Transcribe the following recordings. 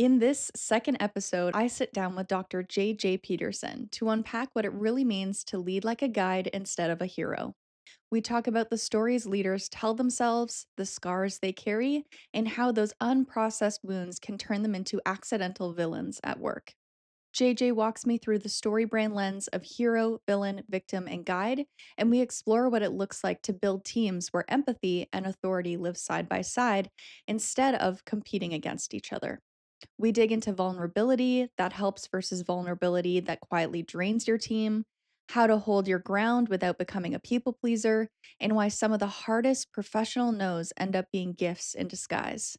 In this second episode, I sit down with Dr. J.J. Peterson to unpack what it really means to lead like a guide instead of a hero. We talk about the stories leaders tell themselves, the scars they carry, and how those unprocessed wounds can turn them into accidental villains at work. JJ walks me through the StoryBrand lens of hero, villain, victim, and guide, and we explore what it looks like to build teams where empathy and authority live side by side instead of competing against each other. We dig into vulnerability that helps versus vulnerability that quietly drains your team, how to hold your ground without becoming a people pleaser, and why some of the hardest professional no's end up being gifts in disguise.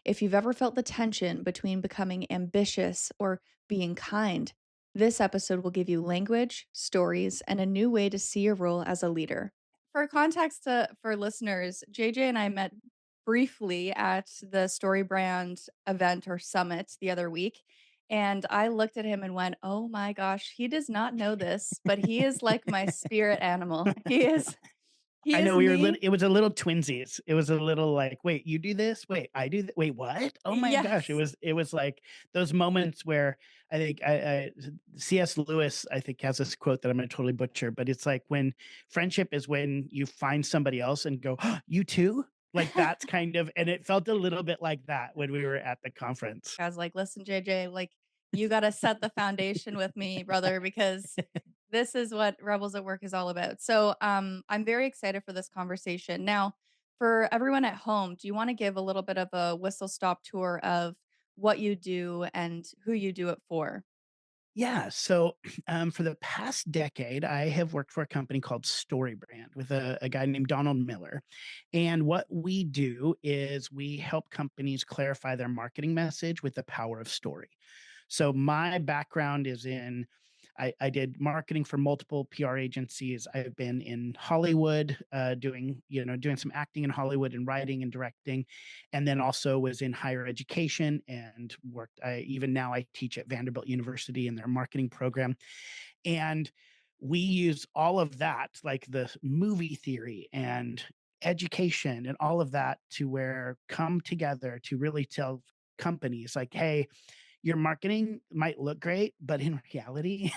If you've ever felt the tension between becoming ambitious or being kind, this episode will give you language, stories, and a new way to see your role as a leader. For context for listeners, JJ and I met briefly at the StoryBrand event or summit the other week. And I looked at him and went, oh my gosh, he does not know this, but he is like my spirit animal. He I is know we were me. it was a little twinsies. It was a little like, "Wait, you do this? Wait, I do wait, what? Oh my gosh." It Yes. was it was like those moments where I think I C.S. Lewis, I think, has this quote that I'm gonna totally butcher, but it's like when friendship is when you find somebody else and go, "Oh, you too?" Like that's kind of, and it felt a little bit like that when we were at the conference. I was like, listen, JJ, like, you got to set the foundation with me, brother, because this is what Rebels at Work is all about. So I'm very excited for this conversation. Now, for everyone at home, do you want to give a little bit of a whistle stop tour of what you do and who you do it for? Yeah. So for the past decade, I have worked for a company called StoryBrand with a guy named Donald Miller. And what we do is we help companies clarify their marketing message with the power of story. So my background is in I did marketing for multiple PR agencies. I've been in Hollywood, doing some acting in Hollywood and writing and directing, and then also was in higher education and worked. Even now, I teach at Vanderbilt University in their marketing program, and we use all of that, like the movie theory and education and all of that, to where come together to really tell companies like, hey, your marketing might look great, but in reality,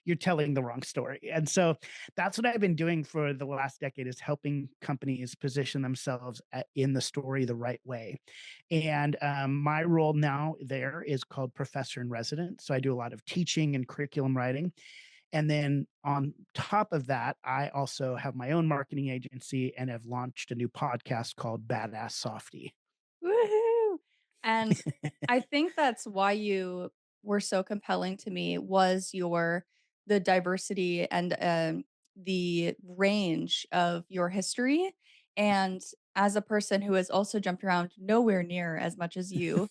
you're telling the wrong story. And so that's what I've been doing for the last decade, is helping companies position themselves in the story the right way. And my role now there is called professor in residence. So I do a lot of teaching and curriculum writing. And then on top of that, I also have my own marketing agency and have launched a new podcast called Badass Softy. Woohoo! And I think that's why you were so compelling to me was the diversity and the range of your history. And as a person who has also jumped around nowhere near as much as you,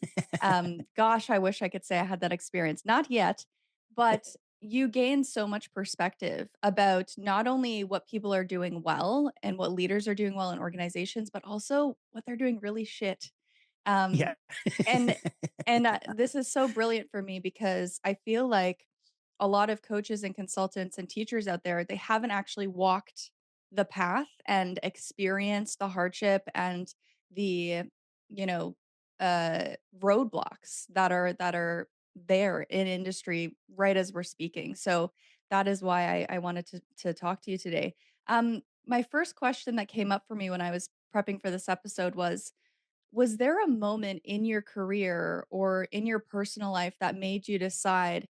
gosh, I wish I could say I had that experience. Not yet, but you gain so much perspective about not only what people are doing well and what leaders are doing well in organizations, but also what they're doing really shit. Um, Yeah. and this is so brilliant for me because I feel like a lot of coaches and consultants and teachers out there, they haven't actually walked the path and experienced the hardship and the, you know, roadblocks that are there in industry right as we're speaking. So that is why I wanted to talk to you today. My first question that came up for me when I was prepping for this episode was there a moment in your career or in your personal life that made you decide,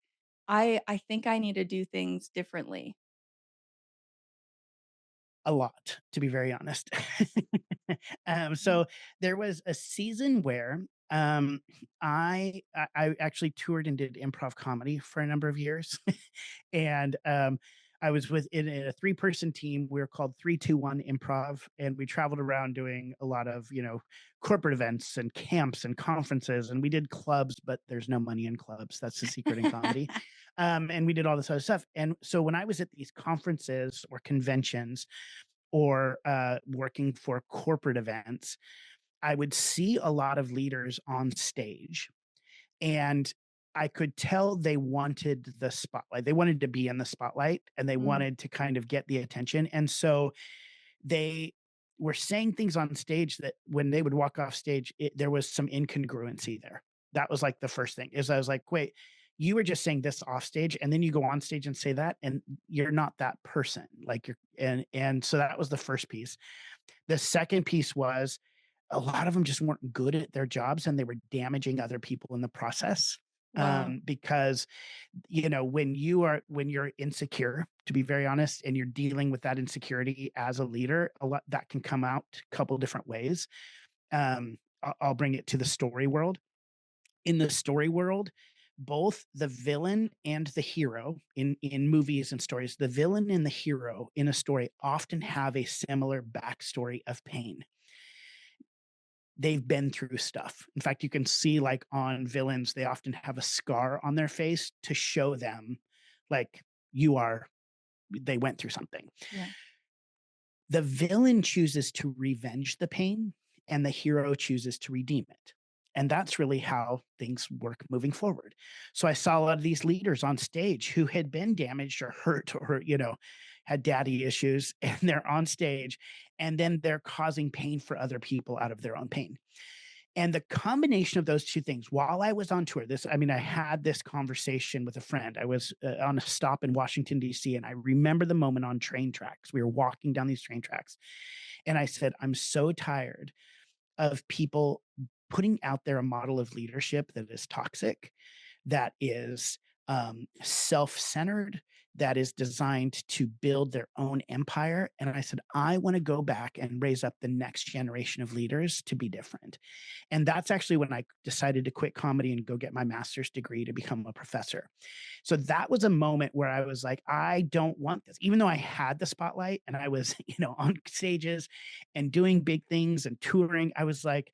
I think I need to do things differently? A lot, to be very honest. Mhm. So there was a season where um, I actually toured and did improv comedy for a number of years, and I was in a 3-person team. We were called 3-2-1 Improv, and we traveled around doing a lot of corporate events and camps and conferences, and we did clubs, but there's no money in clubs. That's the secret in comedy. And we did all this other stuff. And so when I was at these conferences or conventions, or working for corporate events, I would see a lot of leaders on stage, and I could tell they wanted the spotlight. They wanted to be in the spotlight, and they Mm, wanted to kind of get the attention. And so they were saying things on stage that when they would walk off stage, there was some incongruency there. That was like the first thing is I was like, wait, you were just saying this off stage and then you go on stage and say that and you're not that person. Like you're and so that was the first piece. The second piece was a lot of them just weren't good at their jobs and they were damaging other people in the process. Wow. Because when you're insecure, to be very honest, and you're dealing with that insecurity as a leader, a lot that can come out a couple different ways. I'll bring it to the story world. In the story world, both the villain and the hero in movies and stories, the villain and the hero in a story often have a similar backstory of pain. They've been through stuff. In fact, you can see like on villains, they often have a scar on their face to show them like you are they went through something. Yeah. The villain chooses to revenge the pain and the hero chooses to redeem it. And that's really how things work moving forward. So I saw a lot of these leaders on stage who had been damaged or hurt or, had daddy issues and they're on stage and then they're causing pain for other people out of their own pain. And the combination of those two things, while I was on tour, I had this conversation with a friend. I was on a stop in Washington, D.C., and I remember the moment on train tracks. We were walking down these train tracks. And I said, I'm so tired of people putting out there a model of leadership that is toxic, that is self centered, that is designed to build their own empire. And I said, I want to go back and raise up the next generation of leaders to be different. And that's actually when I decided to quit comedy and go get my master's degree to become a professor. So that was a moment where I was like, I don't want this. Even though I had the spotlight and I was, on stages and doing big things and touring, I was like,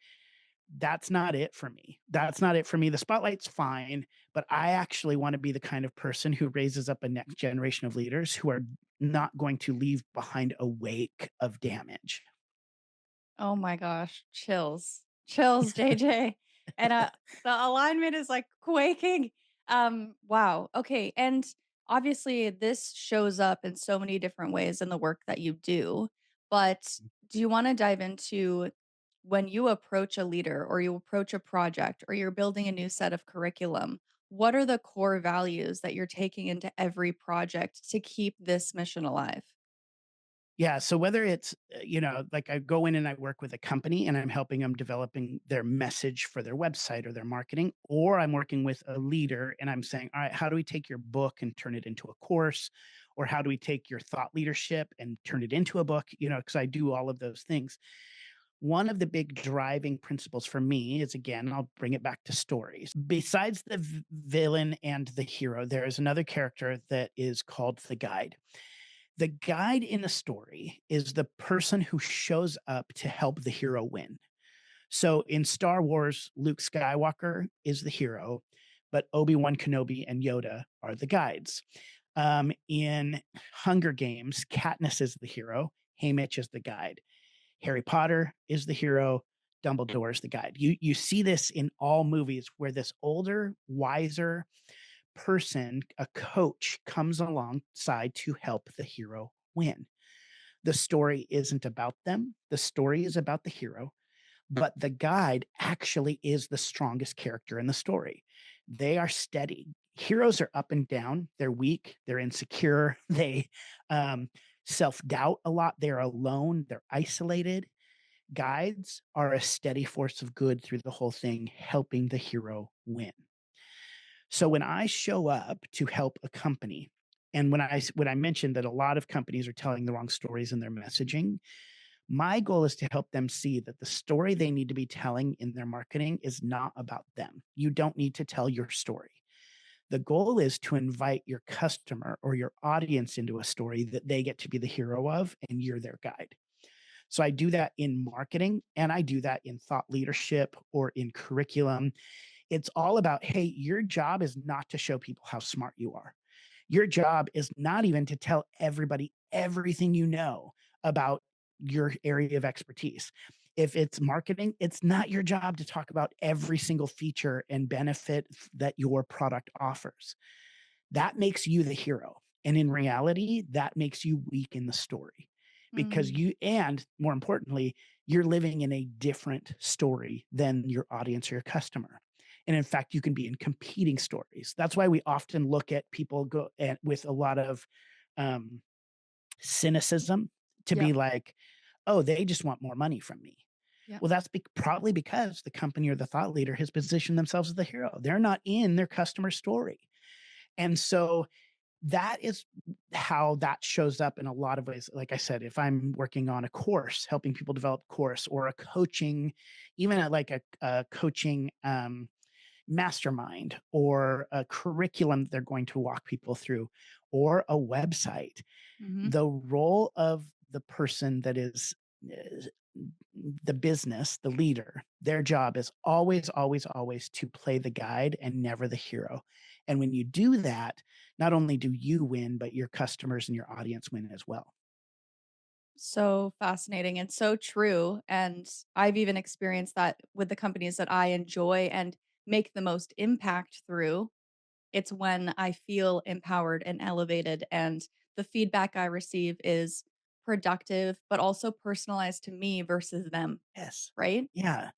that's not it for me. That's not it for me. The spotlight's fine, but I actually want to be the kind of person who raises up a next generation of leaders who are not going to leave behind a wake of damage. Oh my gosh, chills. Chills, JJ. And, the alignment is, like, quaking. Wow, okay, and obviously, this shows up in so many different ways in the work that you do, but do you wanna dive into when you approach a leader or you approach a project or you're building a new set of curriculum, what are the core values that you're taking into every project to keep this mission alive? Yeah, so whether it's, like I go in and I work with a company and I'm helping them developing their message for their website or their marketing, or I'm working with a leader and I'm saying, all right, how do we take your book and turn it into a course? Or how do we take your thought leadership and turn it into a book? Because I do all of those things. One of the big driving principles for me is, again, I'll bring it back to stories. Besides the villain and the hero, there is another character that is called the guide. The guide in a story is the person who shows up to help the hero win. So in Star Wars, Luke Skywalker is the hero, but Obi-Wan Kenobi and Yoda are the guides. In Hunger Games, Katniss is the hero, Haymitch is the guide. Harry Potter is the hero, Dumbledore is the guide. You see this in all movies where this older, wiser person, a coach, comes alongside to help the hero win. The story isn't about them, the story is about the hero, but the guide actually is the strongest character in the story. They are steady. Heroes are up and down, they're weak, they're insecure, they self doubt a lot, they're alone, they're isolated. Guides are a steady force of good through the whole thing, helping the hero win. So when I show up to help a company, and when I mentioned that a lot of companies are telling the wrong stories in their messaging, my goal is to help them see that the story they need to be telling in their marketing is not about them. You don't need to tell your story. The goal is to invite your customer or your audience into a story that they get to be the hero of, and you're their guide. So I do that in marketing and I do that in thought leadership or in curriculum. It's all about, hey, your job is not to show people how smart you are. Your job is not even to tell everybody everything you know about your area of expertise. If it's marketing, it's not your job to talk about every single feature and benefit that your product offers. That makes you the hero. And in reality, that makes you weak in the story because Mm. and more importantly, you're living in a different story than your audience or your customer. And in fact, you can be in competing stories. That's why we often look at people go at with a lot of um, cynicism to be Yep. like, oh, they just want more money from me. Yep. Well, that's probably because the company or the thought leader has positioned themselves as the hero. They're not in their customer story. And so that is how that shows up in a lot of ways. Like I said, if I'm working on a course, helping people develop course or a coaching, even a coaching mastermind or a curriculum they're going to walk people through or a website, Mhm. the role of the person that is the business, the leader, their job is always, always, always to play the guide and never the hero. And when you do that, not only do you win, but your customers and your audience win as well. So fascinating and so true, and I've even experienced that with the companies that I enjoy and make the most impact through. It's when I feel empowered and elevated, and the feedback I receive is productive, but also personalized to me versus them, Yes. right? Yeah.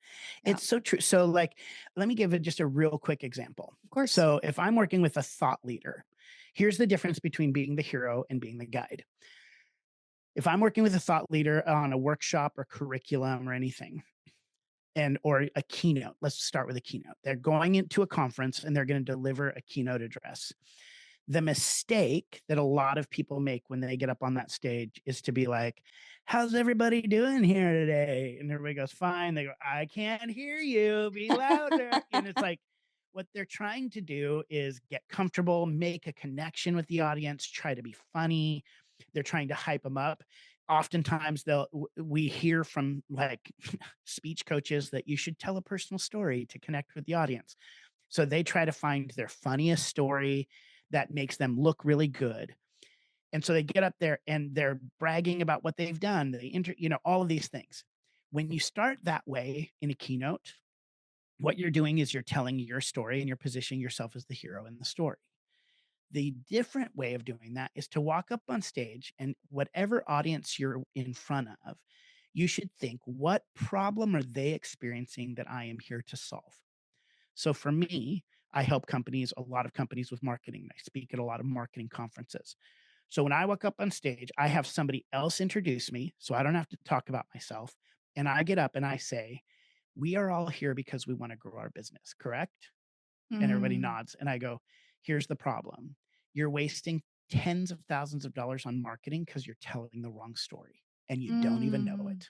Yeah, It's so true. So, like, let me give it just a real quick example. of course. So, if I'm working with a thought leader, here's the difference between being the hero and being the guide. If I'm working with a thought leader on a workshop or curriculum or anything, and or a keynote. Let's start with a keynote. They're going into a conference and they're going to deliver a keynote address. The mistake that a lot of people make when they get up on that stage is to be like, how's everybody doing here today? And everybody goes, fine. They go, I can't hear you. Be louder. And it's like, what they're trying to do is get comfortable, make a connection with the audience, try to be funny. They're trying to hype them up. Oftentimes, we hear from like speech coaches that you should tell a personal story to connect with the audience. So they try to find their funniest story that makes them look really good. And so they get up there and they're bragging about what they've done, all of these things. When you start that way in a keynote, what you're doing is you're telling your story and you're positioning yourself as the hero in the story. The different way of doing that is to walk up on stage and whatever audience you're in front of, you should think, what problem are they experiencing that I am here to solve? So for me, I help companies, a lot of companies with marketing. I speak at a lot of marketing conferences. So when I walk up on stage, I have somebody else introduce me so I don't have to talk about myself. And I get up and I say, we are all here because we want to grow our business, correct? And everybody Mm, nods. And I go, here's the problem. You're wasting tens of thousands of dollars on marketing because you're telling the wrong story and you don't even know mm, it.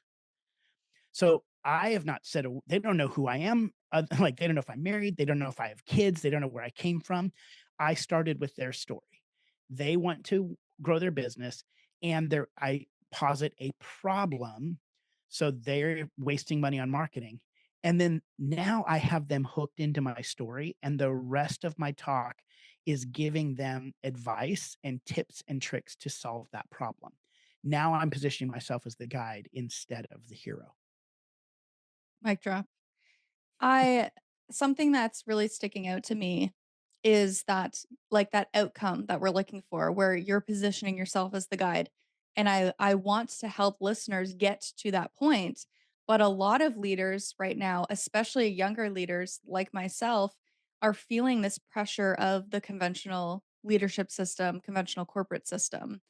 So I have not said they don't know who I am. Like they don't know if I'm married. They don't know if I have kids. They don't know where I came from. I started with their story. They want to grow their business, and I posit a problem. So they're wasting money on marketing. And then now I have them hooked into my story, and the rest of my talk is giving them advice and tips and tricks to solve that problem. Now I'm positioning myself as the guide instead of the hero. mic drop. I Something that's really sticking out to me is that like that outcome that we're looking for where you're positioning yourself as the guide. And I want to help listeners get to that point, but a lot of leaders right now, especially younger leaders like myself, are feeling this pressure of the conventional leadership system, conventional corporate system.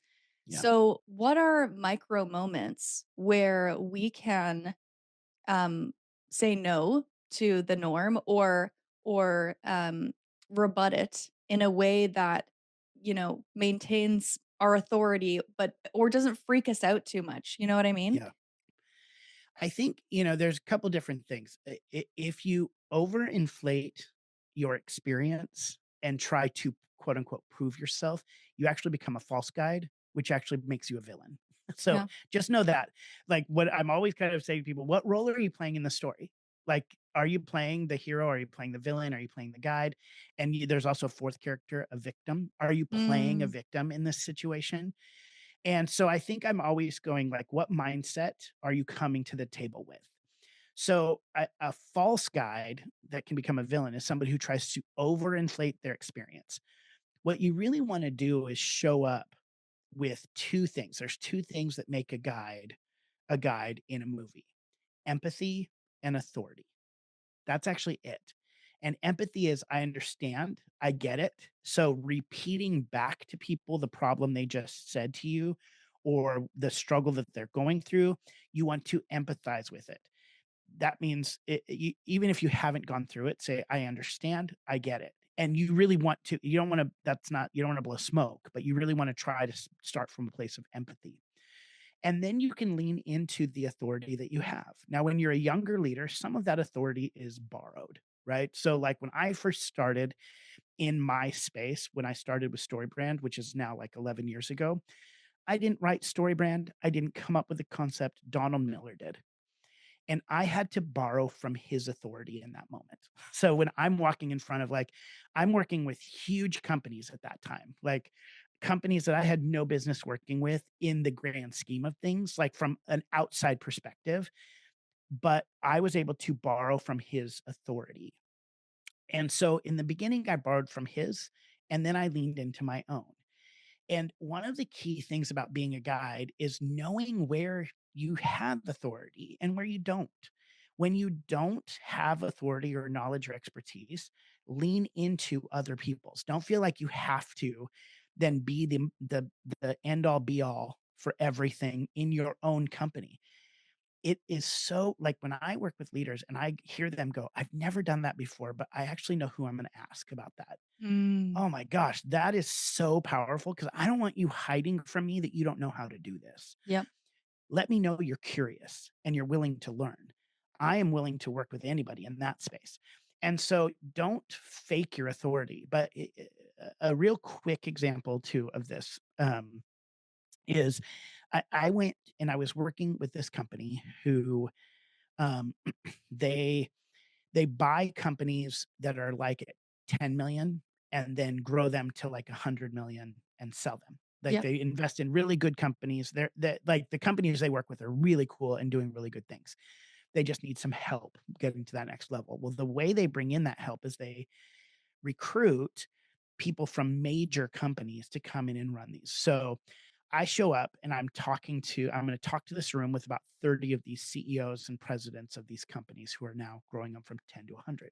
Yeah. So, what are micro moments where we can um, say no to the norm or rebut it in a way that maintains our authority but or doesn't freak us out too much, you know what I mean? Yeah. I think, there's a couple different things. If you overinflate your experience and try to quote unquote prove yourself, you actually become a false guide, which actually makes you a villain. So Yeah. just know that. Like what I'm always kind of saying to people, what role are you playing in the story? Like, are you playing the hero? Are you playing the villain? Are you playing the guide? And there's also a fourth character, a victim. Are you playing a Mm, victim in this situation? And so I think I'm always going like, what mindset are you coming to the table with? So a false guide that can become a villain is somebody who tries to overinflate their experience. What you really want to do is show up with two things. There's two things that make a guide in a movie: empathy and authority. That's actually it. And empathy is I understand, I get it. So repeating back to people the problem they just said to you or the struggle that they're going through, you want to empathize with it. That means even if you haven't gone through it, say, I understand, I get it. And you really want to, you don't want to, that's not, you don't want to blow smoke, but you really want to try to start from a place of empathy. And then you can lean into the authority that you have. Now, when you're a younger leader, some of that authority is borrowed, right? So, like when I first started in my space, when I started with StoryBrand, which is now like 11 years ago, I didn't write StoryBrand. I didn't come up with the concept. Donald Miller did. And I had to borrow from his authority in that moment. So when I'm walking in front of I'm working with huge companies at that time, like companies that I had no business working with in the grand scheme of things, like from an outside perspective, but I was able to borrow from his authority. And so in the beginning, I borrowed from his, and then I leaned into my own. And one of the key things about being a guide is knowing where you have authority and where you don't. When you don't have authority or knowledge or expertise, lean into other people's. Don't feel like you have to then be the end all be all for everything in your own company. It is so like when I work with leaders and I hear them go, I've never done that before, but I actually know who I'm going to ask about that. Mm. Oh my gosh, that is so powerful because I don't want you hiding from me that you don't know how to do this. Yep. Let me know you're curious and you're willing to learn. I am willing to work with anybody in that space. And so don't fake your authority. But a real quick example too of this is I went and I was working with this company who um, they they buy companies that are like at 10,000,000 and then grow them to like 100,000,000 and sell them. Like Yep. they invest in really good companies. They're that like the companies they work with are really cool and doing really good things. They just need some help getting to that next level. Well, the way they bring in that help is they recruit people from major companies to come in and run these. So I show up and I'm going to talk to this room with about 30 of these CEOs and presidents of these companies who are now growing them from 10 to 100.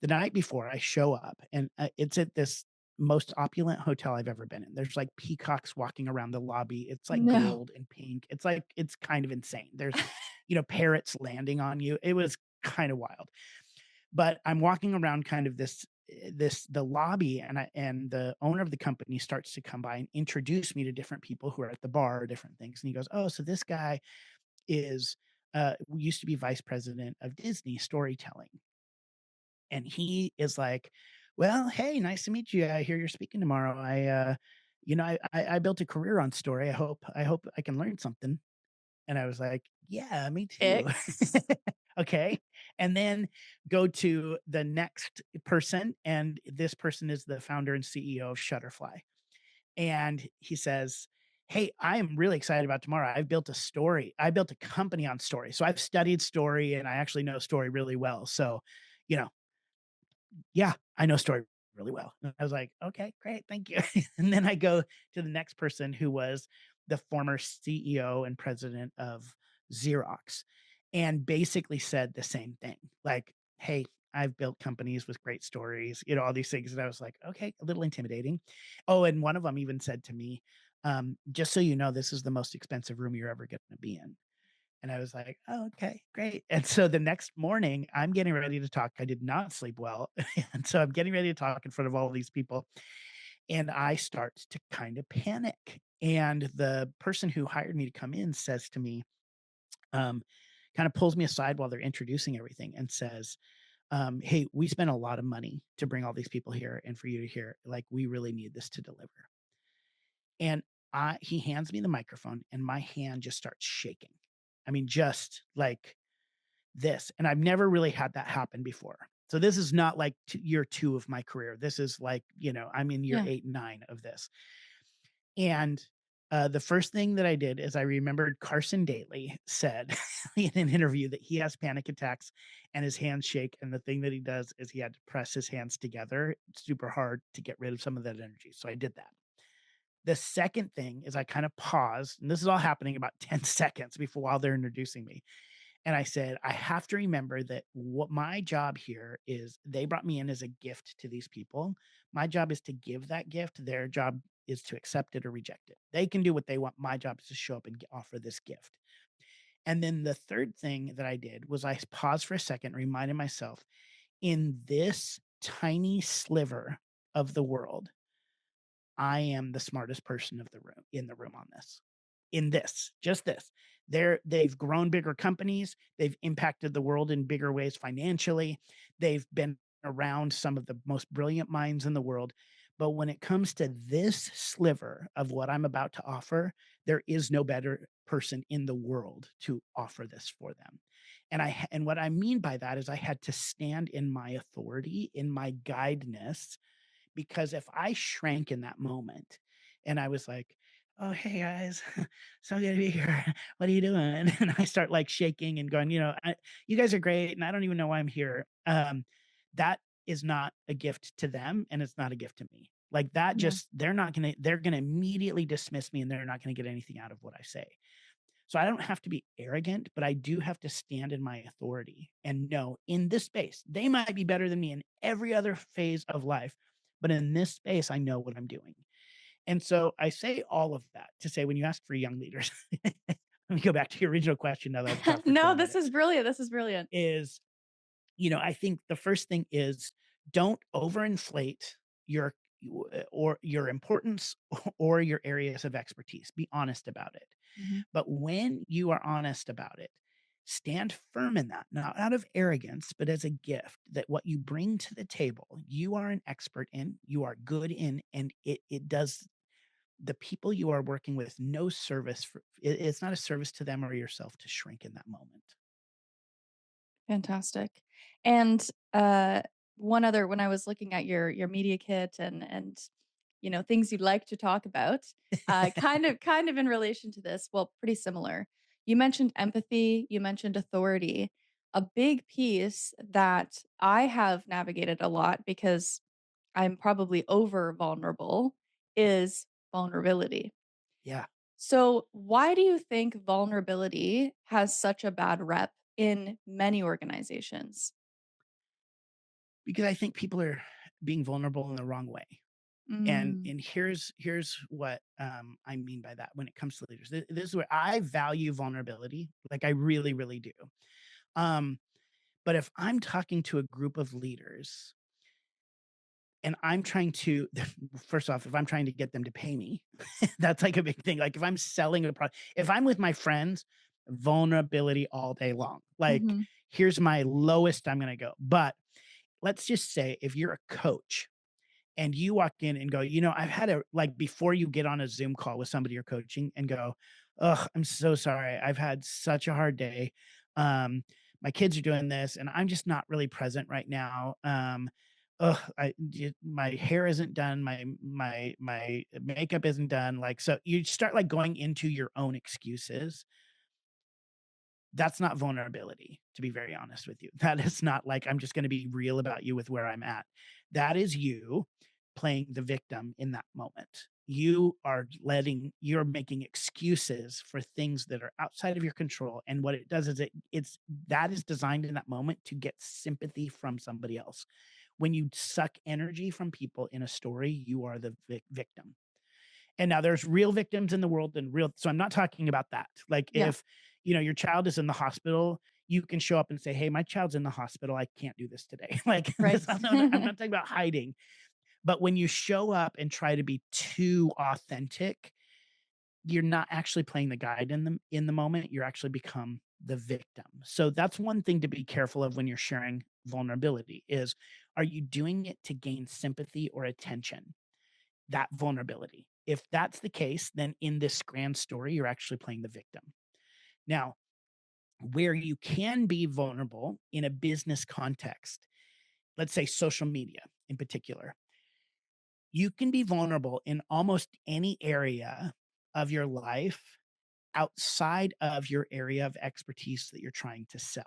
The night before I show up and it's at this most opulent hotel I've ever been in. There's like peacocks walking around the lobby. It's like No. gold and pink. It's kind of insane. There's, parrots landing on you. It was kind of wild. But I'm walking around kind of the lobby and the owner of the company starts to come by and introduce me to different people who are at the bar or different things. And he goes, "Oh, so this guy is used to be vice president of Disney storytelling." And he is like, "Well, hey, nice to meet you. I hear you're speaking tomorrow. I built a career on story. I hope I can learn something." And I was like, "Yeah, me too." X. Okay. And then go to the next person, and this person is the founder and CEO of Shutterfly. And he says, "Hey, I am really excited about tomorrow. I built a company on story. So I've studied story and I actually know story really well. So, you know, yeah, I know story really well." And I was like, "Okay, great, thank you." And then I go to the next person who was the former CEO and president of Xerox and basically said the same thing. Like, "Hey, I've built companies with great stories," all these things. And I was like, "Okay, a little intimidating." Oh, and one of them even said to me, "Just so you know, this is the most expensive room you're ever going to be in." And I was like, "Oh, okay, great." And so the next morning, I'm getting ready to talk. I did not sleep well. And so I'm getting ready to talk in front of all of these people. And I start to kind of panic. And the person who hired me to come in says to me, um, kind of pulls me aside while they're introducing everything and says, "Hey, we spent a lot of money to bring all these people here and for you to hear. Like, we really need this to deliver." And he hands me the microphone and my hand just starts shaking. I mean, just like this, and I've never really had that happen before. So this is not like year 2 of my career. This is like, I'm in year Yeah. 8 and 9 of this. And, the first thing that I did is I remembered Carson Daly said in an interview that he has panic attacks and his hands shake, and the thing that he does is he had to press his hands together super hard to get rid of some of that energy. So I did that. The second thing is I kind of paused, and this is all happening about 10 seconds before while they're introducing me. And I said, I have to remember that what my job here is they brought me in as a gift to these people. My job is to give that gift. Their job is to accept it or reject it. They can do what they want. My job is to show up and offer this gift. And then the third thing that I did was I paused for a second, reminded myself in this tiny sliver of the world, I am the smartest person of the room in the room on this. In this, just this. They've grown bigger companies, they've impacted the world in bigger ways financially, they've been around some of the most brilliant minds in the world. But when it comes to this sliver of what I'm about to offer, there is no better person in the world to offer this for them. And what I mean by that is I had to stand in my authority, in my guideness, because if I shrank in that moment and I was like, "Oh, hey guys, so good to be here. What are you doing?" And I start like shaking and going, "You guys are great, and I don't even know why I'm here." That is not a gift to them, and it's not a gift to me. Like that, Yeah. just they're gonna immediately dismiss me, and they're not gonna get anything out of what I say. So I don't have to be arrogant, but I do have to stand in my authority and know in this space, they might be better than me in every other phase of life, but in this space, I know what I'm doing. And so I say all of that to say when you ask for young leaders, let me go back to your original question now that I've talked for No, 20 this is minutes, brilliant, this is brilliant. is, I think the first thing is don't overinflate your or your importance or your areas of expertise. Be honest about it. Mhm. But when you are honest about it, stand firm in that, not out of arrogance, but as a gift that what you bring to the table, you are an expert in, you are good in, and it does the people you are working with no service for it's not a service to them or yourself to shrink in that moment. Fantastic. And, uh, one other when I was looking at your media kit and, things you'd like to talk about, kind of in relation to this, well, pretty similar. You mentioned empathy, you mentioned authority. A big piece that I have navigated a lot because I'm probably over vulnerable is vulnerability. Yeah, So, why do you think vulnerability has such a bad rep in many organizations? because I think people are being vulnerable in the wrong way. And Mm, and here's what, I mean by that when it comes to leaders. This is where I value vulnerability, like, I really, really do. Um, but if I'm talking to a group of leaders and I'm trying to first off, if I'm trying to get them to pay me, that's, like, a big thing. Like, if I'm selling a product if I'm with my friends, vulnerability all day long. Like, mhm, here's my lowest I'm gonna go. But let's just say if you're a coach and you walk in and go, I've had a like before you get on a Zoom call with somebody you're coaching and go, "Ugh, I'm so sorry. I've had such a hard day. Um, my kids are doing this and I'm just not really present right now. My hair isn't done, my makeup isn't done." Like, so you start like going into your own excuses. That's not vulnerability, to be very honest with you. That is not like, I'm just gonna be real about you with where I'm at. That is you playing the victim in that moment. You're making excuses for things that are outside of your control, and what it does is it's that is designed in that moment to get sympathy from somebody else. When you suck energy from people in a story, you are the victim. And now there's real victims in the world and real so I'm not talking about that. Like yeah, if, your child is in the hospital, you can show up and say, "Hey, my child's in the hospital. I can't do this today." Like right. I'm not talking about hiding, but when you show up and try to be too authentic, you're not actually playing the guide in the moment. You're actually become the victim. So that's one thing to be careful of when you're sharing vulnerability is are you doing it to gain sympathy or attention? That vulnerability. If that's the case, then in this grand story, you're actually playing the victim. Now, where you can be vulnerable in a business context, let's say social media in particular, you can be vulnerable in almost any area of your life outside of your area of expertise that you're trying to sell.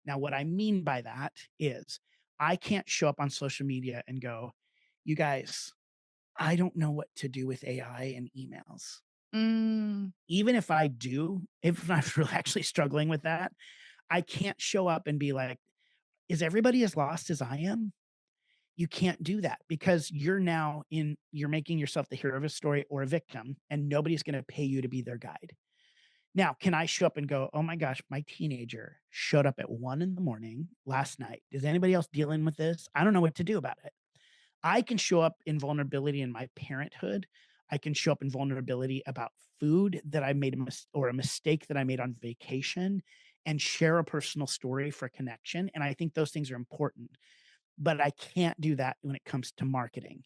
Now, what I mean by that is I can't show up on social media and go, "You guys, I don't know what to do with AI and emails." Mm, Even if I do, if I'm actually struggling with that, I can't show up and be like, "Is everybody as lost as I am?" You can't do that because you're making yourself the hero of a story or a victim, and nobody's gonna pay you to be their guide. Now, can I show up and go, "Oh my gosh, my teenager showed up at 1 in the morning last night. Is anybody else dealing with this? I don't know what to do about it." I can show up in vulnerability in my parenthood. I can show up in vulnerability about food that I made or a mistake that I made on vacation and share a personal story for connection, and I think those things are important, but I can't do that when it comes to marketing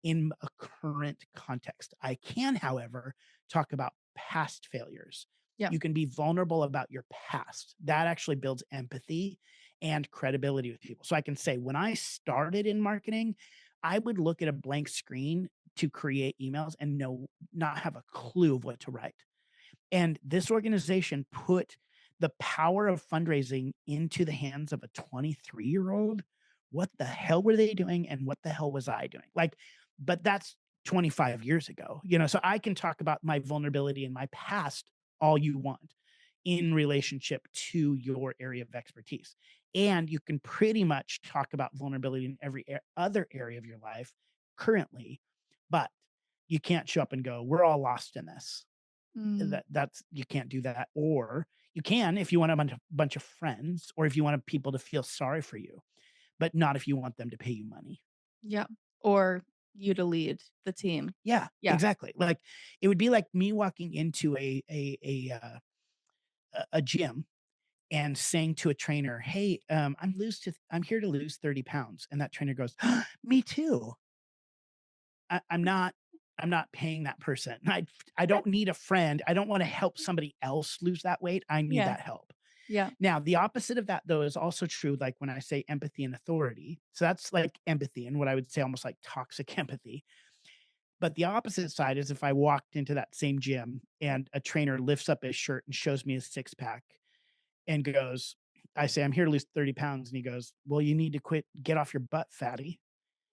in a current context. I can, however, talk about past failures. Yeah. You can be vulnerable about your past. That actually builds empathy and credibility with people. So I can say, when I started in marketing, I would look at a blank screen to create emails and not have a clue of what to write. And this organization put the power of fundraising into the hands of a 23-year-old. What the hell were they doing? And what the hell was I doing? Like, but that's 25 years ago, so I can talk about my vulnerability in my past all you want in relationship to your area of expertise. And you can pretty much talk about vulnerability in every other area of your life currently, but you can't show up and go, we're all lost in this. Mm, That's you can't do that, or you can if you want a bunch of friends, or if you want people to feel sorry for you, but not if you want them to pay you money. yeah. Or you to lead the team. Yeah, Yeah. exactly. Like, it would be like me walking into a gym and saying to a trainer, "Hey, I'm here to lose 30 pounds," and that trainer goes, "Me too." I'm not paying that person. I don't need a friend. I don't wanna help somebody else lose that weight. I need Yeah. that help. Yeah. Now, the opposite of that, though, is also true, like, when I say empathy and authority. So that's like empathy and what I would say almost like toxic empathy. But the opposite side is if I walked into that same gym and a trainer lifts up his shirt and shows me his six pack and goes, I say, "I'm here to lose 30 pounds." And he goes, "Well, you need to get off your butt, fatty."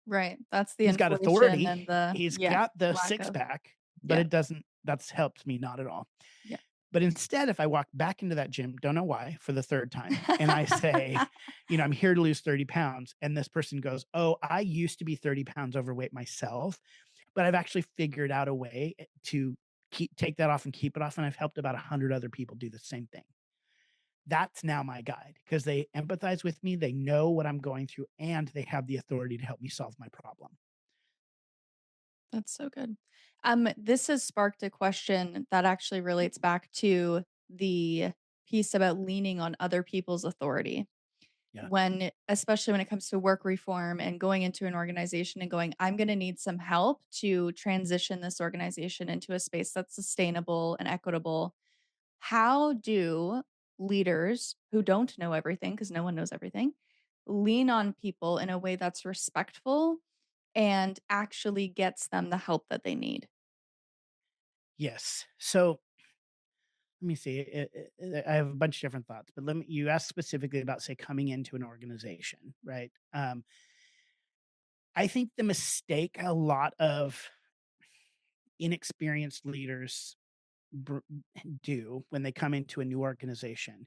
Right. That's the He's got inflation authority. and the He's yeah, got the lack six of pack, but yeah. that's helped me not at all. Yeah. But instead, if I walk back into that gym, don't know why, for the 3rd time, and I say, "I'm here to lose 30 pounds," and this person goes, "Oh, I used to be 30 pounds overweight myself, but I've actually figured out a way to take that off and keep it off, and I've helped about 100 other people do the same thing." That's now my guide because they empathize with me, they know what I'm going through, and they have the authority to help me solve my problem. That's so good. This has sparked a question that actually relates back to the piece about leaning on other people's authority. Yeah. Especially when it comes to work reform and going into an organization and going, I'm going to need some help to transition this organization into a space that's sustainable and equitable. How do leaders who don't know everything, because no one knows everything, lean on people in a way that's respectful and actually gets them the help that they need? Yes. So let me see. I have a bunch of different thoughts, but you asked specifically about, say, coming into an organization, right? I think the mistake a lot of inexperienced leaders br- do when they come into a new organization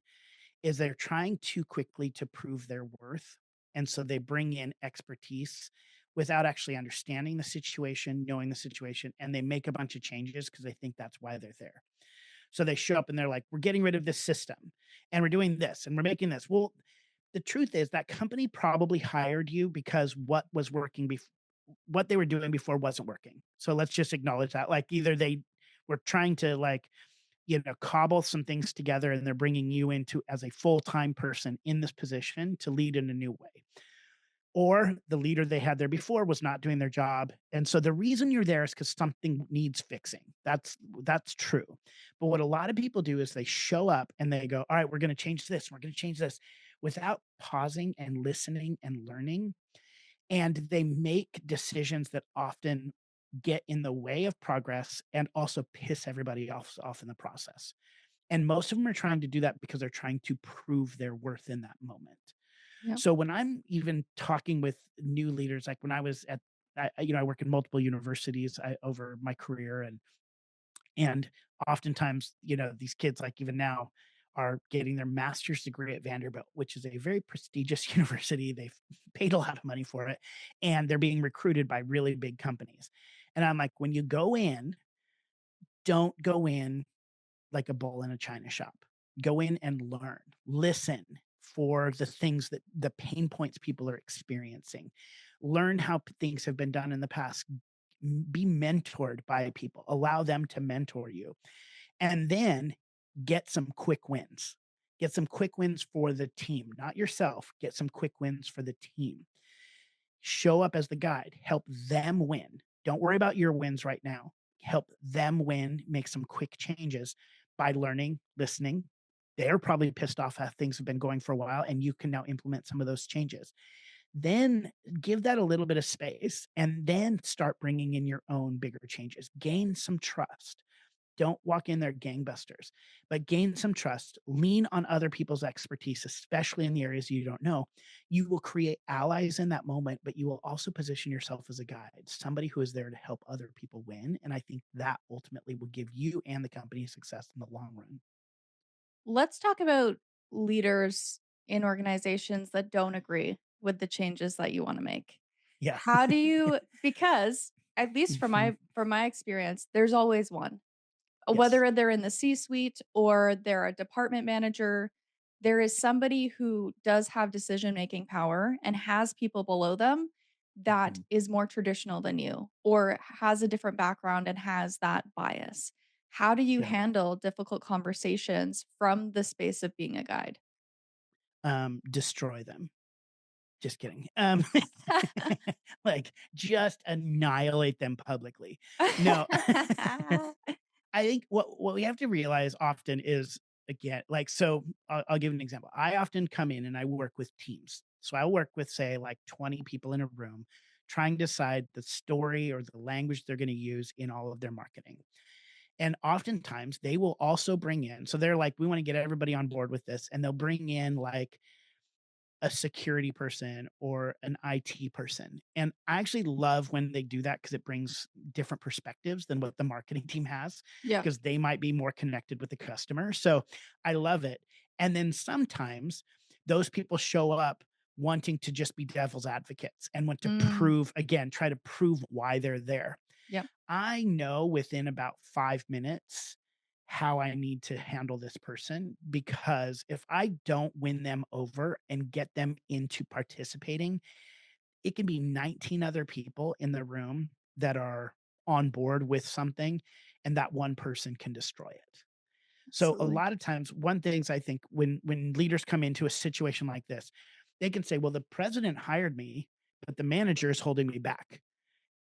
is they're trying too quickly to prove their worth. And so they bring in expertise without actually understanding the situation, knowing the situation, and they make a bunch of changes because they think that's why they're there. So they show up and they're like, "We're getting rid of this system and we're doing this and we're making this." Well, the truth is that company probably hired you because what they were doing before wasn't working. So let's just acknowledge that. Like, either they were trying to, like, cobble some things together and they're bringing you into as a full-time person in this position to lead in a new way, or the leader they had there before was not doing their job. And so the reason you're there is because something needs fixing. That's true. But what a lot of people do is they show up and they go, "All right, we're going to change this. We're going to change this," without pausing and listening and learning. And they make decisions that often get in the way of progress and also piss everybody off in the process. And most of them are trying to do that because they're trying to prove their worth in that moment. Yep. So when I'm even talking with new leaders, like when I was I work in multiple universities over my career, and oftentimes, these kids, like even now, are getting their master's degree at Vanderbilt, which is a very prestigious university. They've paid a lot of money for it, and they're being recruited by really big companies. And I'm like, when you go in, don't go in like a bull in a china shop. Go in and learn. Listen for the things that the pain points people are experiencing. Learn how things have been done in the past. Be mentored by people. Allow them to mentor you. And then get some quick wins. Get some quick wins for the team, not yourself. Get some quick wins for the team. Show up as the guide, help them win. Don't worry about your wins right now. Help them win, make some quick changes by learning, listening. They're probably pissed off how things have been going for a while, and you can now implement some of those changes. Then give that a little bit of space and then start bringing in your own bigger changes. Gain some trust. Don't walk in there gangbusters, but gain some trust. Lean on other people's expertise, especially in the areas you don't know. You will create allies in that moment, but you will also position yourself as a guide, somebody who is there to help other people win. And I think that ultimately will give you and the company success in the long run. Let's talk about leaders in organizations that don't agree with the changes that you wanna make. Yeah. How do you because at least Mhm. from my experience, there's always one. Yes. Whether they're in the C-suite or they're a department manager, there is somebody who does have decision-making power and has people below them that Mhm. is more traditional than you or has a different background and has that bias. How do you Yeah. handle difficult conversations from the space of being a guide? Destroy them. Just kidding. Like, just annihilate them publicly. No. I think what we have to realize often is, again, like, so I'll give an example. I often come in and I work with teams. So I'll work with, say, like 20 people in a room, trying to decide the story or the language they're going to use in all of their marketing. And oftentimes they will also bring in, so they're like, we want to get everybody on board with this. And they'll bring in like a security person or an IT person. And I actually love when they do that because it brings different perspectives than what the marketing team has, Yeah. because they might be more connected with the customer. So I love it. And then sometimes those people show up wanting to just be devil's advocates and want to Mm, prove, again, try to prove why they're there. yep. I know within about 5 minutes how I need to handle this person, because if I don't win them over and get them into participating, it can be 19 other people in the room that are on board with something, and that one person can destroy it. So a Absolutely. lot of times, one things I think when leaders come into a situation like this, they can say, "Well, the president hired me, but the manager is holding me back."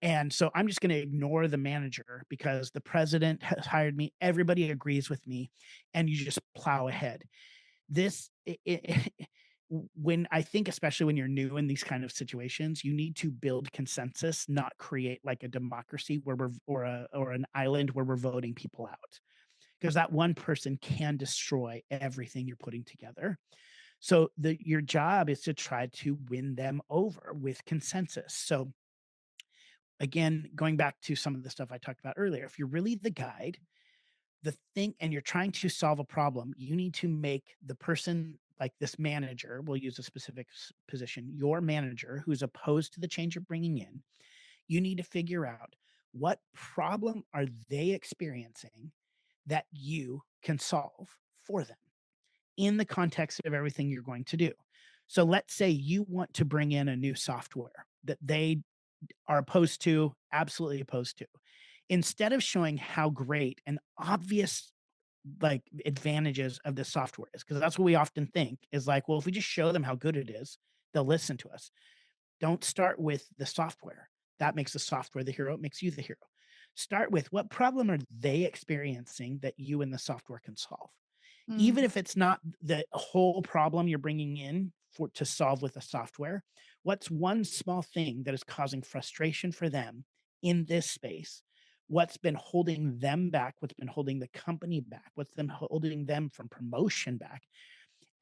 And so I'm just going to ignore the manager because the president has hired me. Everybody agrees with me, and you just plow ahead. This, when I think, especially when you're new in these kind of situations, you need to build consensus, not create like a democracy where we're or an island where we're voting people out, because that one person can destroy everything you're putting together. So your job is to try to win them over with consensus. So again, going back to some of the stuff I talked about earlier, if you're really the guide, the thing, and you're trying to solve a problem, you need to make the person, like this manager, we'll use a specific position, your manager who's opposed to the change you're bringing in. You need to figure out what problem are they experiencing that you can solve for them in the context of everything you're going to do. So let's say you want to bring in a new software that they are opposed to, absolutely opposed to. Instead of showing how great and obvious like advantages of the software is, because that's what we often think is like, well, if we just show them how good it is, they'll listen to us. Don't start with the software. That makes the software the hero, it makes you the hero. Start with what problem are they experiencing that you and the software can solve? Even Mm, if it's not the whole problem you're bringing in for to solve with the software, what's one small thing that is causing frustration for them in this space? What's been holding them back? What's been holding the company back? What's them holding them from promotion back?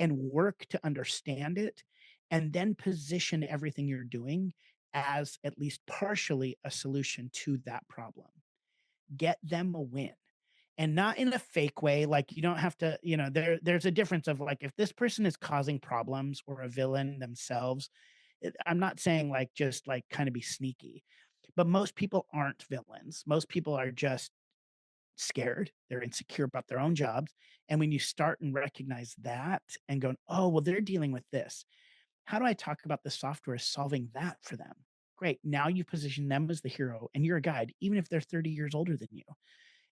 And work to understand it, and then position everything you're doing as at least partially a solution to that problem. Get them a win. and not in a fake way. Like, you don't have to, there's a difference of like, if this person is causing problems or a villain themselves, I'm not saying like just like kind of be sneaky, but most people aren't villains. Most people are just scared. They're insecure about their own jobs. And when you start and recognize that and going, oh, well, they're dealing with this. How do I talk about the software solving that for them? Great. Now you position them as the hero and you're a guide, even if they're 30 years older than you.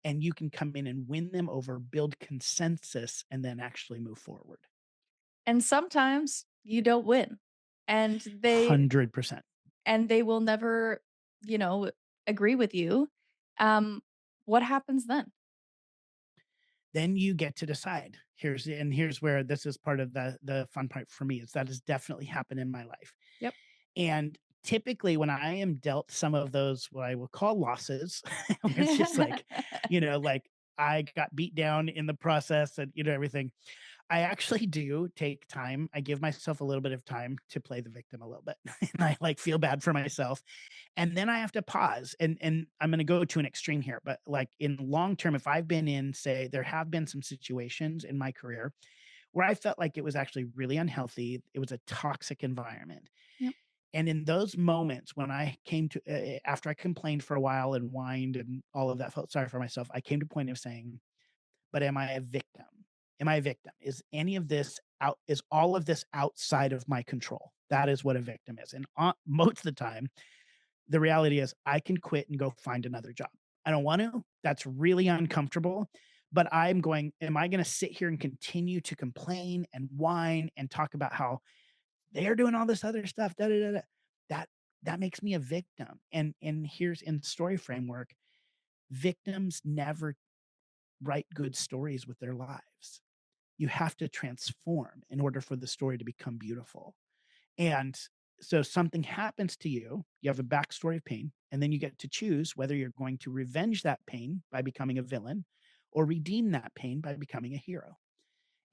And you can come in and win them over, build consensus, and then actually move forward. And sometimes you don't win. And they 100%. and they will never, you know, agree with you. Um, what happens then? Then you get to decide. Here's where this is part of the fun part for me is that has definitely happened in my life. Yep. And typically when I am dealt some of those what I will call losses, where it's just like, like I got beat down in the process and everything. I actually do take time. I give myself a little bit of time to play the victim a little bit. And I like feel bad for myself. And then I have to pause and I'm going to go to an extreme here, but like in long term, if I've been in, say, there have been some situations in my career where I felt like it was actually really unhealthy. It was a toxic environment. Yep. And in those moments when I came to, after I complained for a while and whined and all of that, felt sorry for myself, I came to a point of saying, but am I a victim? Am I a victim? Is any of this out? Is all of this outside of my control? That is what a victim is. And most of the time, the reality is I can quit and go find another job. I don't want to. That's really uncomfortable. But I'm going, am I going to sit here and continue to complain and whine and talk about how they're doing all this other stuff? Da, da, da, da. That that makes me a victim. And here's in story framework, victims never write good stories with their lives. You have to transform in order for the story to become beautiful. And so something happens to you, you have a backstory of pain, and then you get to choose whether you're going to revenge that pain by becoming a villain or redeem that pain by becoming a hero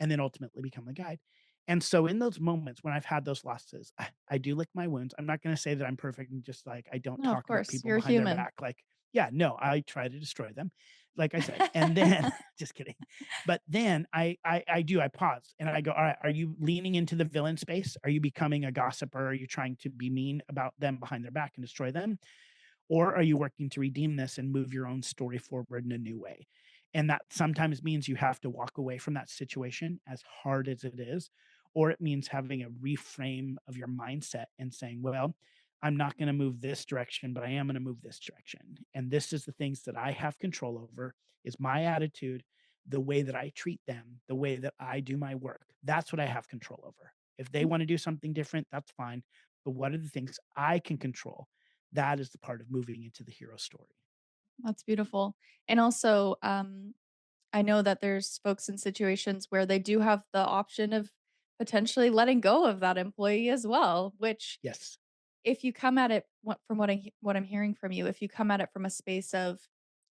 and then ultimately become a guide. And so in those moments when I've had those losses, I do lick my wounds. I'm not going to say that I'm perfect and just like I don't No, of talk about course, people you're behind their human. back. Like, yeah, no, I try to destroy them, like I said. And then just kidding. But then I pause and I go, all right, are you leaning into the villain space? Are you becoming a gossiper? Are you trying to be mean about them behind their back and destroy them? Or are you working to redeem this and move your own story forward in a new way? And that sometimes means you have to walk away from that situation as hard as it is, or it means having a reframe of your mindset and saying, well, I'm not going to move this direction, but I am going to move this direction. And this is the things that I have control over is my attitude, the way that I treat them, the way that I do my work. That's what I have control over. If they want to do something different, that's fine. But what are the things I can control? That is the part of moving into the hero story. That's beautiful. And also, I know that there's folks in situations where they do have the option of potentially letting go of that employee as well, which Yes. if you come at it from what I'm hearing from you, if you come at it from a space of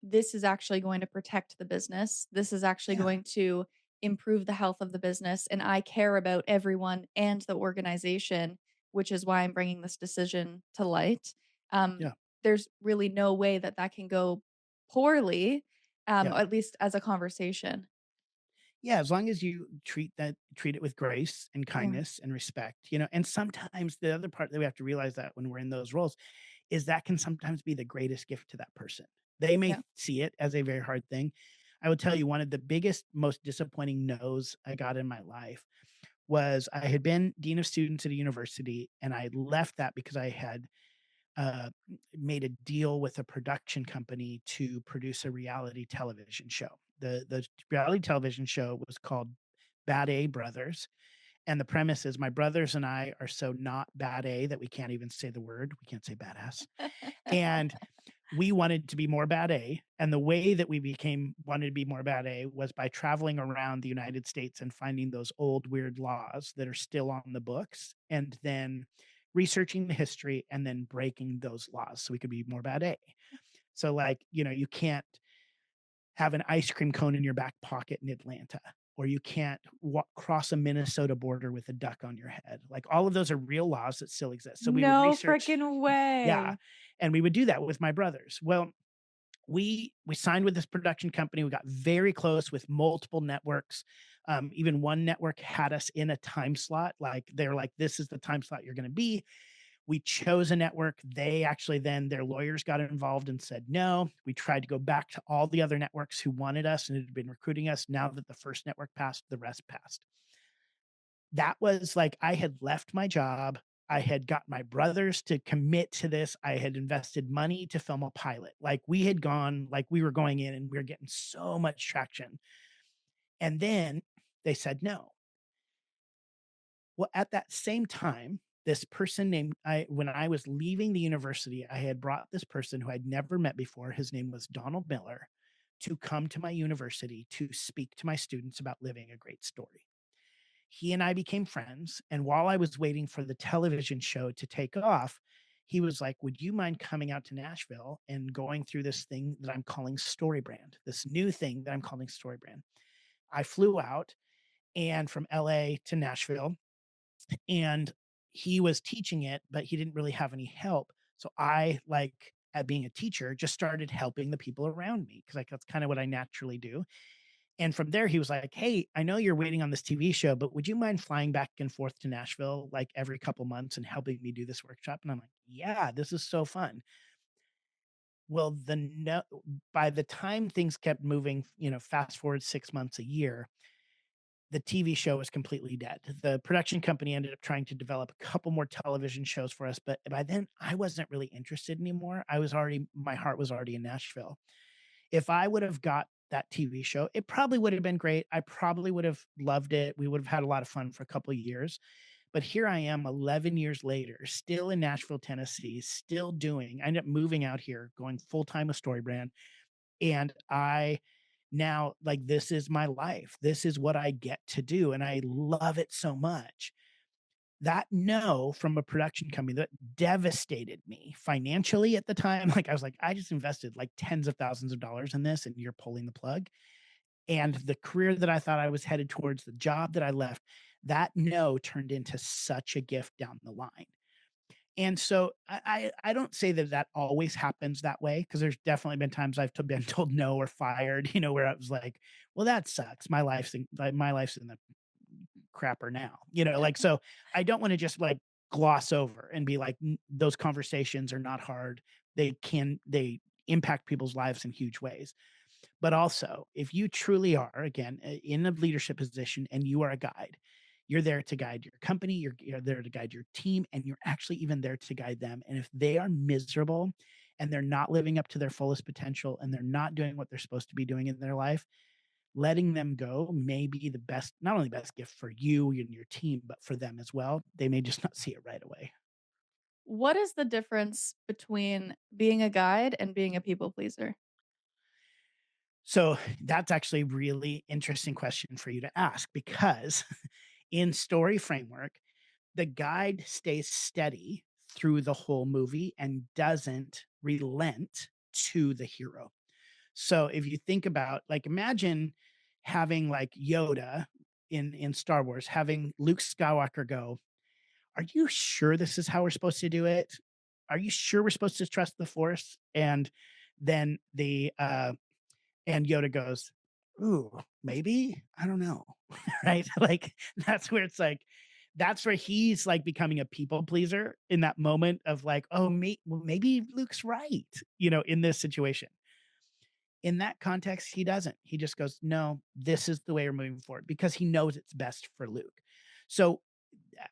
this is actually going to protect the business, this is actually Yeah. going to improve the health of the business, and I care about everyone and the organization, which is why I'm bringing this decision to light. Um, Yeah. there's really no way that that can go poorly, Yeah. at least as a conversation. Yeah, as long as you treat it with grace and Yeah, kindness and respect, and sometimes the other part that we have to realize that when we're in those roles is that can sometimes be the greatest gift to that person. They may yeah. see it as a very hard thing. I would tell you one of the biggest, most disappointing no's I got in my life was I had been dean of students at a university and I left that because I had uh, made a deal with a production company to produce a reality television show. The reality television show was called Bad A Brothers, and the premise is my brothers and I are so not bad A that we can't even say the word. We can't say badass, and we wanted to be more bad A, and the way that we became wanted to be more bad A was by traveling around the United States and finding those old weird laws that are still on the books, and then researching the history and then breaking those laws so we could be more bad A. So, like, you can't have an ice cream cone in your back pocket in Atlanta, or you can't cross a Minnesota border with a duck on your head. Like, all of those are real laws that still exist. So we would No research. freaking Yeah, way. and we would do that with my brothers. Well, we signed with this production company. We got very close with multiple networks. Even one network had us in a time slot. Like they're like, this is the time slot you're going to be. We chose a network. They actually then their lawyers got involved and said no. We tried to go back to all the other networks who wanted us and had been recruiting us. Now that the first network passed, the rest passed. That was like I had left my job. I had got my brothers to commit to this. I had invested money to film a pilot. Like we had gone, like we were going in and we were getting so much traction. And then they said no. Well, at that same time, this person named I when I was leaving the university, I had brought this person who I'd never met before. His name was Donald Miller to come to my university to speak to my students about living a great story. He and I became friends. And while I was waiting for the television show to take off, he was like, would you mind coming out to Nashville and going through this thing that I'm calling StoryBrand, this new thing that I'm calling StoryBrand? I flew out and from LA to Nashville, and he was teaching it, but he didn't really have any help. So I, like, at being a teacher, just started helping the people around me because like that's kind of what I naturally do. And from there, he was like, "Hey, I know you're waiting on this TV show, but would you mind flying back and forth to Nashville like every couple months and helping me do this workshop?" And I'm like, "Yeah, this is so fun." Well, the no by the time things kept moving, fast forward 6 months, a year, the TV show was completely dead. The production company ended up trying to develop a couple more television shows for us, but by then I wasn't really interested anymore. My heart was already in Nashville. If I would have got that TV show, it probably would have been great. I probably would have loved it. We would have had a lot of fun for a couple of years. But here I am 11 years later, still in Nashville, Tennessee, still doing. I ended up moving out here, going full time with StoryBrand. And I now, like, this is my life. This is what I get to do. And I love it so much. That no from a production company that devastated me financially at the time. Like, I was like, I just invested like tens of thousands of dollars in this and you're pulling the plug. And the career that I thought I was headed towards, the job that I left, that no turned into such a gift down the line. And so I don't say that that always happens that way because there's definitely been times been told no or fired, where I was like, well, that sucks. My life's in the crapper now, like, so I don't want to just like gloss over and be like, those conversations are not hard. They impact people's lives in huge ways. But also, if you truly are, again, in a leadership position and you are a guide, you're there to guide your company, you're there to guide your team, and you're actually even there to guide them. And if they are miserable and they're not living up to their fullest potential and they're not doing what they're supposed to be doing in their life, letting them go may be the best, not only best gift for you and your team, but for them as well. They may just not see it right away. What is the difference between being a guide and being a people pleaser? So that's actually a really interesting question for you to ask because in story framework, the guide stays steady through the whole movie and doesn't relent to the hero. So if you think about, like, imagine having like Yoda in Star Wars, having Luke Skywalker go, "Are you sure this is how we're supposed to do it? Are you sure we're supposed to trust the Force?" And then and Yoda goes, "Ooh, maybe? I don't know." Right? Like, that's where it's like that's where he's, like, becoming a people pleaser in that moment of like, "Oh, well, maybe Luke's right," in this situation. In that context, he doesn't. He just goes, "No, this is the way we're moving forward," because he knows it's best for Luke. So,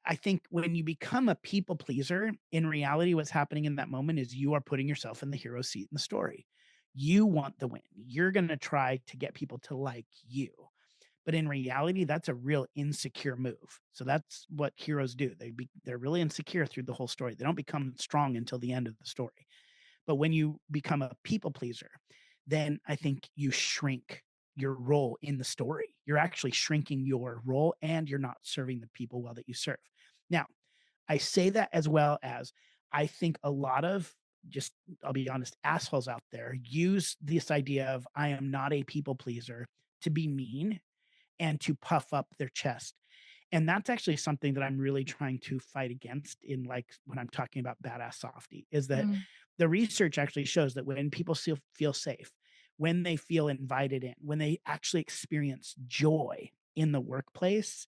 I think when you become a people pleaser, in reality, what's happening in that moment is you are putting yourself in the hero seat in the story. You want the win. You're gonna try to get people to like you. But in reality, that's a real insecure move. So that's what heroes do. They're really insecure through the whole story. They don't become strong until the end of the story. But when you become a people pleaser, then I think you shrink your role in the story. You're actually shrinking your role and you're not serving the people well that you serve. Now, I say that as well as I think a lot of, just, I'll be honest, assholes out there use this idea of I am not a people pleaser to be mean and to puff up their chest. And that's actually something that I'm really trying to fight against in, like, when I'm talking about badass softy, is that Mm. The research actually shows that when people feel safe, when they feel invited in, when they actually experience joy in the workplace,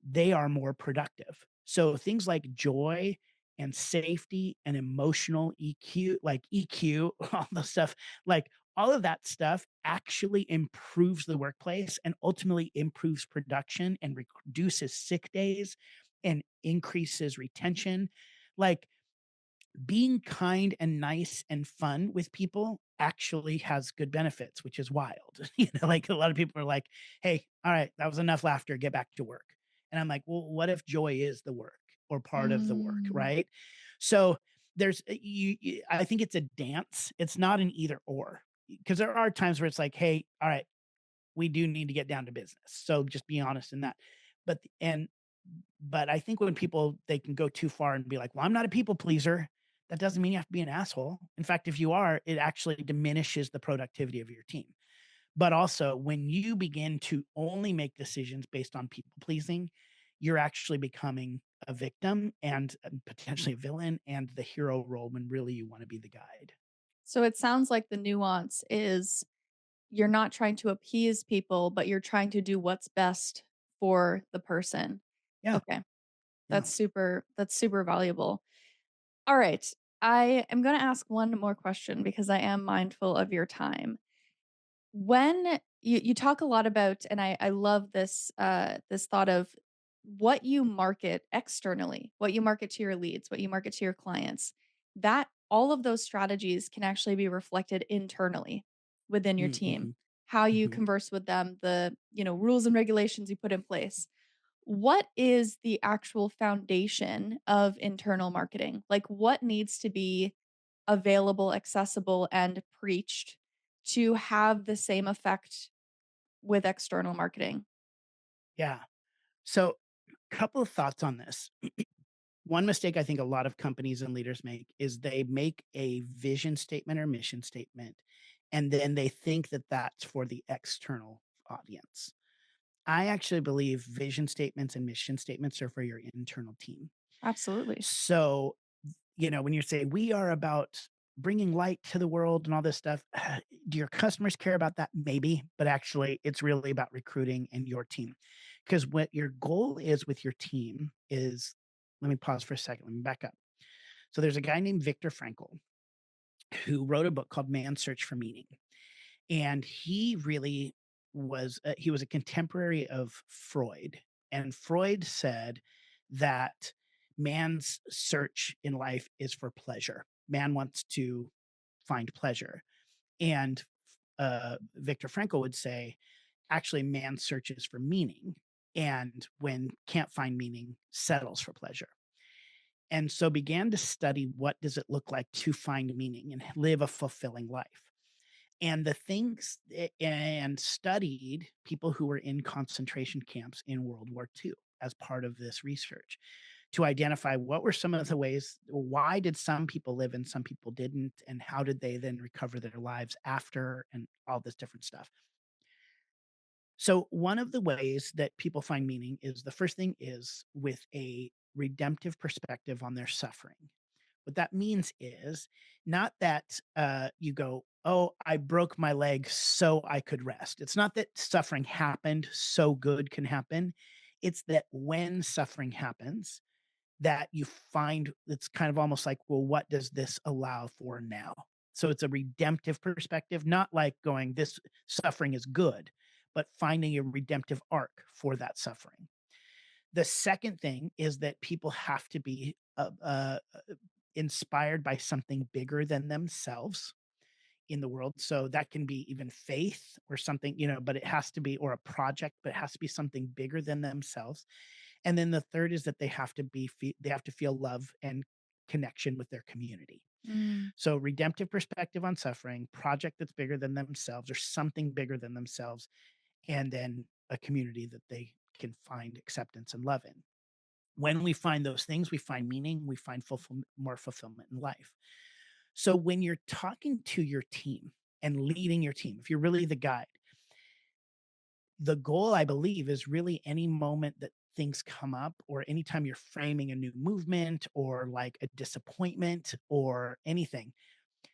they are more productive. So things like joy and safety and emotional EQ, like EQ, all the stuff, like all of that stuff actually improves the workplace and ultimately improves production and reduces sick days and increases retention. Like being kind and nice and fun with people actually has good benefits, which is wild. Like a lot of people are like, "Hey, all right, that was enough laughter, get back to work." And I'm like, "Well, what if joy is the work or part of the work, Mm. right?" So there's I think it's a dance. It's not an either or. Because there are times where it's like, "Hey, all right, we do need to get down to business." So just be honest in that. But I think when people they can go too far and be like, "Well, I'm not a people pleaser." That doesn't mean you have to be an asshole. In fact, if you are, it actually diminishes the productivity of your team. But also, when you begin to only make decisions based on people pleasing, you're actually becoming a victim and potentially a villain and the hero role when really you want to be the guide. So it sounds like the nuance is you're not trying to appease people, but you're trying to do what's best for the person. Yeah, Okay. yeah. That's super valuable. All right. I am going to ask one more question because I am mindful of your time. When you talk a lot about, and I love this this thought of what you market externally, what you market to your leads, what you market to your clients, that all of those strategies can actually be reflected internally within your team. Mm-hmm. How you Hmm. converse with them, the, rules and regulations you put in place. What is the actual foundation of internal marketing? Like what needs to be available, accessible, and preached to have the same effect with external marketing? Yeah. So, couple of thoughts on this. One mistake I think a lot of companies and leaders make is they make a vision statement or mission statement, and then they think that that's for the external audience. I actually believe vision statements and mission statements are for your internal team. Absolutely. So, when you say we are about bringing light to the world and all this stuff, do your customers care about that? Maybe, but actually, it's really about recruiting and your team. Because what your goal is with your team is, let me pause for a second. Let me back up. So, there's a guy named Viktor Frankl who wrote a book called Man's Search for Meaning. And he really he was a contemporary of Freud. And Freud said that man's search in life is for pleasure. Man wants to find pleasure. And Viktor Frankl would say, actually, man searches for meaning. And when can't find meaning, settles for pleasure. And so began to study what does it look like to find meaning and live a fulfilling life. And the things and studied people who were in concentration camps in World War II as part of this research to identify what were some of the ways, why did some people live and some people didn't, and how did they then recover their lives after, and all this different stuff. So one of the ways that people find meaning is the first thing is with a redemptive perspective on their suffering. What that means is not that you go, "Oh, I broke my leg so I could rest." It's not that suffering happened so good can happen. It's that when suffering happens, that you find it's kind of almost like, well, what does this allow for now? So it's a redemptive perspective, not like going, this suffering is good, but finding a redemptive arc for that suffering. The second thing is that people have to be inspired by something bigger than themselves in the world. So that can be even faith or something, but it has to be, or a project, but it has to be something bigger than themselves. And then the third is that they have to feel love and connection with their community. Mm, So redemptive perspective on suffering, project that's bigger than themselves or something bigger than themselves, and then a community that they can find acceptance and love in. When we find those things, we find meaning, we find more fulfillment in life. So when you're talking to your team and leading your team, if you're really the guide, the goal, I believe, is really any moment that things come up or anytime you're framing a new movement or like a disappointment or anything,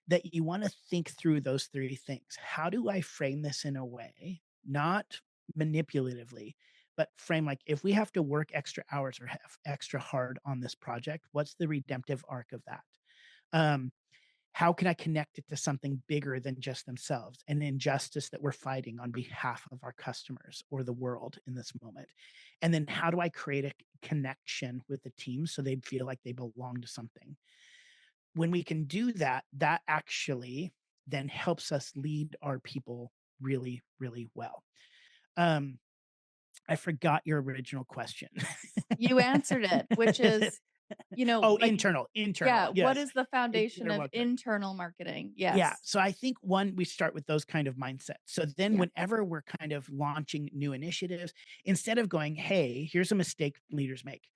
that you want to think through those three things. How do I frame this in a way, not manipulatively, but frame like if we have to work extra hours or have extra hard on this project, what's the redemptive arc of that? Um, how can I connect it to something bigger than just themselves, an injustice that we're fighting on behalf of our customers or the world in this moment? And then how do I create a connection with the team so they feel like they belong to something? When we can do that, that actually then helps us lead our people really, really well. Um, I forgot your original question. You answered it, which is, Oh, like, internal, yeah, what yes. is the foundation Internal of marketing. internal marketing? Yeah, Yes. so I think one, we start with those kind of mindsets. So then Yeah. whenever we're kind of launching new initiatives, instead of going, "Hey, here's a mistake leaders make.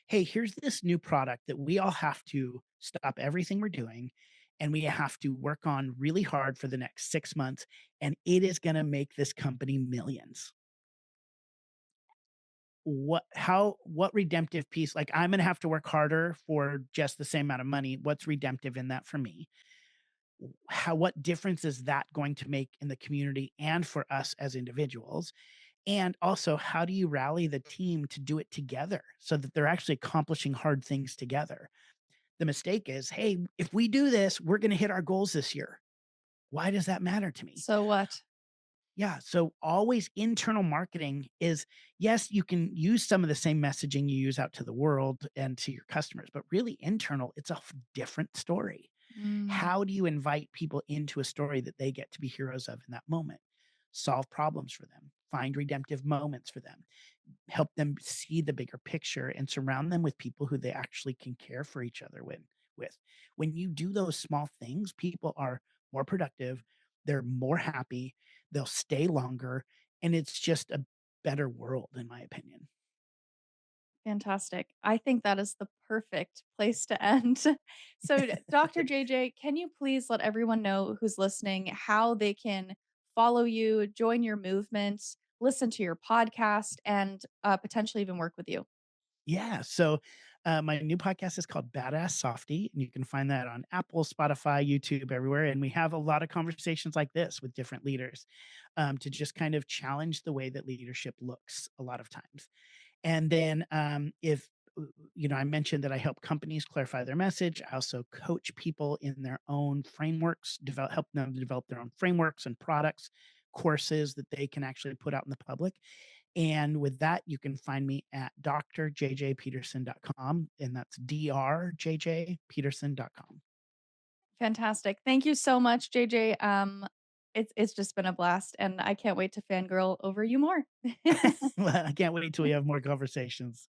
Hey, here's this new product that we all have to stop everything we're doing and we have to work on really hard for the next 6 months and it is gonna make this company millions." What redemptive piece, like, I'm gonna have to work harder for just the same amount of money. What's redemptive in that for me? How what difference is that going to make in the community and for us as individuals? And also, how do you rally the team to do it together so that they're actually accomplishing hard things together? The mistake is, hey, if we do this, we're going to hit our goals this year. Why does that matter to me? So what? Yeah. So always internal marketing is, yes, you can use some of the same messaging you use out to the world and to your customers, but really internal, it's a different story. Mm, How do you invite people into a story that they get to be heroes of in that moment? Solve problems for them, find redemptive moments for them, help them see the bigger picture and surround them with people who they actually can care for each other with. When you do those small things, people are more productive, they're more happy, they'll stay longer, and it's just a better world in my opinion. fantastic. I think that is the perfect place to end. So, Dr. JJ, can you please let everyone know who's listening how they can follow you, join your movement, listen to your podcast, and potentially even work with you? Yeah. So my new podcast is called Badass Softy, and you can find that on Apple, Spotify, YouTube, everywhere. And we have a lot of conversations like this with different leaders to just kind of challenge the way that leadership looks a lot of times. And then if I mentioned that I help companies clarify their message. I also coach people in their own frameworks, help them develop their own frameworks and products, courses that they can actually put out in the public. And with that, you can find me at drjjpeterson.com, and that's drjjpeterson.com. Fantastic. Thank you so much, JJ. It's just been a blast, and I can't wait to fangirl over you more. Well, I can't wait till we have more conversations.